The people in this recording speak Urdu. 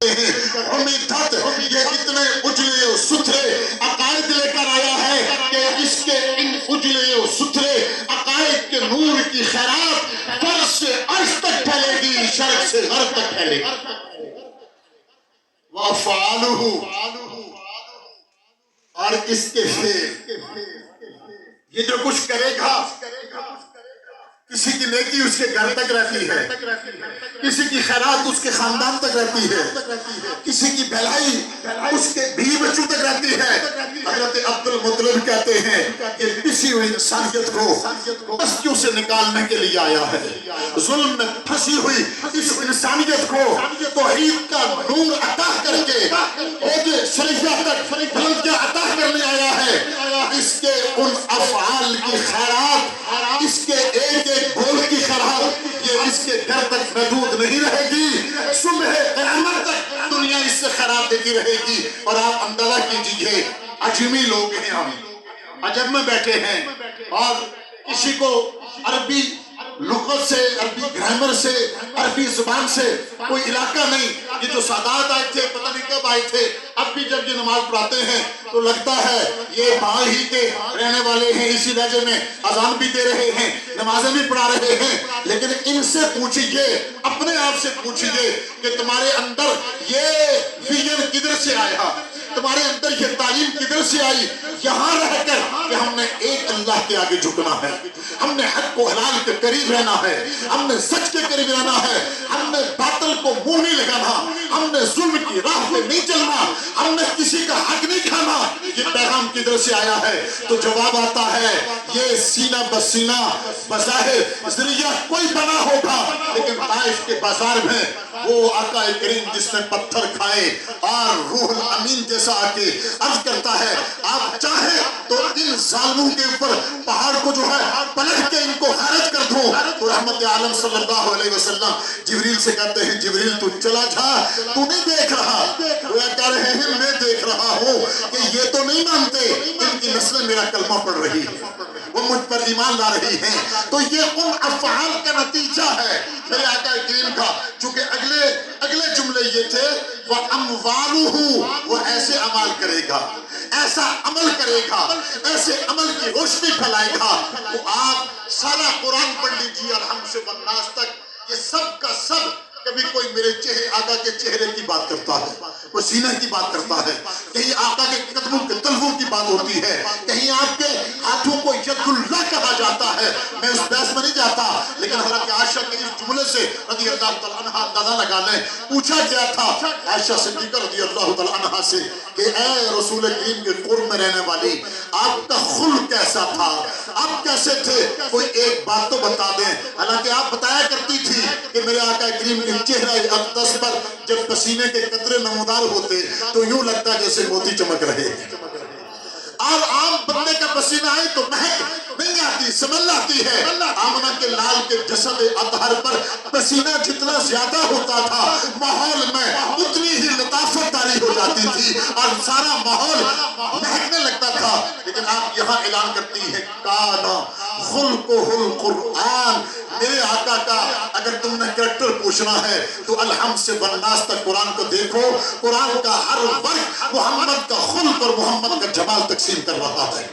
حمیدت یہ اتنے اجلے و ستھرے عقائد لے کر آیا ہے کہ اس کے ان اجلے و ستھرے عقائد کے نور کی خیرات فرش سے عرش تک پھیلے گی، شرق سے غرب تک پھیلے گی۔ وَأَفْعَالُهُ، اور اس کے فعل، یہ جو کچھ کرے گا، کسی کی نیکی اس کے گھر تک رہتی ہے، کسی کی خیرات اس کے خاندان تک رہتی ہے، کسی کی بھلائی اس کے بیوی بچوں تک رہتی ہے۔ حضرت عبد المطلب کہتے ہیں کہ پسی ہوئی انسانیت کو بستیوں سے نکالنے کے لیے آیا ہے، ظلم میں پھنسی ہوئی اس انسانیت کو توحید کا نور عطا کر کے عہد شریفہ تک بلندیاں عطا کرنے آیا ہے۔ اس کے ان افعال کی خیرات، اس کے ایک ایک بول کی خیرات، یہ اس کے گھر تک محدود نہیں رہے گی، صبح قیامت تک دنیا اس سے خیرات دیتی رہے گی۔ اور آپ اندازہ کیجئے، عجمی لوگ ہیں، ہم عجم میں بیٹھے ہیں اور کسی کو عربی لغت سے، عربی گرامر سے، عربی زبان سے کوئی علاقہ نہیں۔ یہ جو سادات آئے تھے پتہ نہیں کب آئے تھے، اب بھی جب یہ نماز پڑھاتے ہیں تو لگتا ہے یہ باہر ہی کے رہنے والے ہیں، اسی لہجے میں اذان بھی دے رہے ہیں، نمازیں بھی پڑھا رہے ہیں۔ لیکن ان سے پوچھئے، اپنے آپ سے پوچھئے کہ تمہارے اندر یہ ویژن کدھر سے آیا، تمہارے اندر یہ تعلیم کدھر سے آئی؟ یہاں رہ کر کہ ہم نے ایک اللہ کے آگے جھکنا ہے، ہم نے حق و حلال کے قریب رہنا ہے، ہم نے سچ کے قریب رہنا ہے، ہم نے باطل کو منہ نہیں لگانا، ہم نے ظلم کی راہ پہ نہیں چلنا، ہم نے کسی کا حق نہیں کھانا۔ یہ پیغام کدھر سے آیا ہے؟ تو جواب آتا ہے یہ سینہ بسینہ بظاہر ذریعہ کوئی بنا ہوگا، لیکن طائف کے بازار میں وہ آقا کریم جس نے پتھر کھائے اور روح الامین جیسا آکے عرض کرتا ہے آپ چاہیں تو ان ظالموں کے اوپر پہاڑ کو جو ہے پلٹ کے ان کو خارج کر دو۔ تو رحمت عالم صلی اللہ علیہ وسلم جبریل سے کہتے ہیں جبریل تو چلا جا، تو نہیں دیکھ رہا؟ وہ کہہ رہے ہیں میں دیکھ رہا ہوں کہ یہ تو نہیں مانتے، ان کی نسلیں میرا کلمہ پڑھ رہی ہیں، وہ مجھ پر ایمان لا رہی ہیں۔ تو یہ ان افعال کا نتیجہ ہے میرے آقا کریم کا، چونکہ اگلے جملے یہ تھے وَأَمْوَالُهُ، وہ ایسے عمل کرے گا، ایسا عمل کرے گا، ایسے عمل کی روشنی پھیلائے گا۔ تو آپ سارا قرآن پڑھ لیجیے الحمد سے والناس تک، یہ سب کا سب کبھی کوئی میرے چہرے آقا کے چہرے کی بات کرتا ہے، کوئی سینہ کی بات کرتا ہے، کہیں آقا کے قدموں کے تلووں کی بات ہوتی ہے، کہیں آپ کے ہاتھوں کو ید اللہ کہا جاتا ہے۔ میں اس بحث میں نہیں جاتا، لیکن حضرت عائشہ کے اس جملے سے رضی اللہ تعالیٰ عنہ اندازہ لگا لیں۔ پوچھا گیا تھا عائشہ صدیقہ رضی اللہ تعالیٰ عنہ سے کہ اے رسول کریم کے قرب میں رہنے والی، آپ کا خلق کیسا تھا، آپ کیسے تھے، کوئی ایک بات تو بتا دیں۔ حالانکہ آپ بتایا کرتی تھی کہ میرے آقا کریم کے چہرہ اقدس پر جب پسینے کے قطرے نمودار ہوتے تو یوں لگتا جیسے موتی چمک رہے ہیں، اور عام بندے کا پسینہ آئے تو مہک نہیں آتی، سمل آتی ہے۔ آمنہ کے لال کے جسد اطہر پر پسینہ جتنا زیادہ ہوتا تھا ماحول میں اتنی ہی لطافت داری ہو جاتی تھی اور سارا ماحول مہکنے لگتا تھا۔ لیکن آپ یہاں اعلان کرتی ہیں کانا خلقہ القرآن، میرے آقا کا اگر تم نے کریکٹر پوچھنا ہے تو الحمد سے والناس تک قرآن کو دیکھو، قرآن کا ہر ورق محمد کا خلق اور محمد کا جمال تقسیم کر رہا ہے۔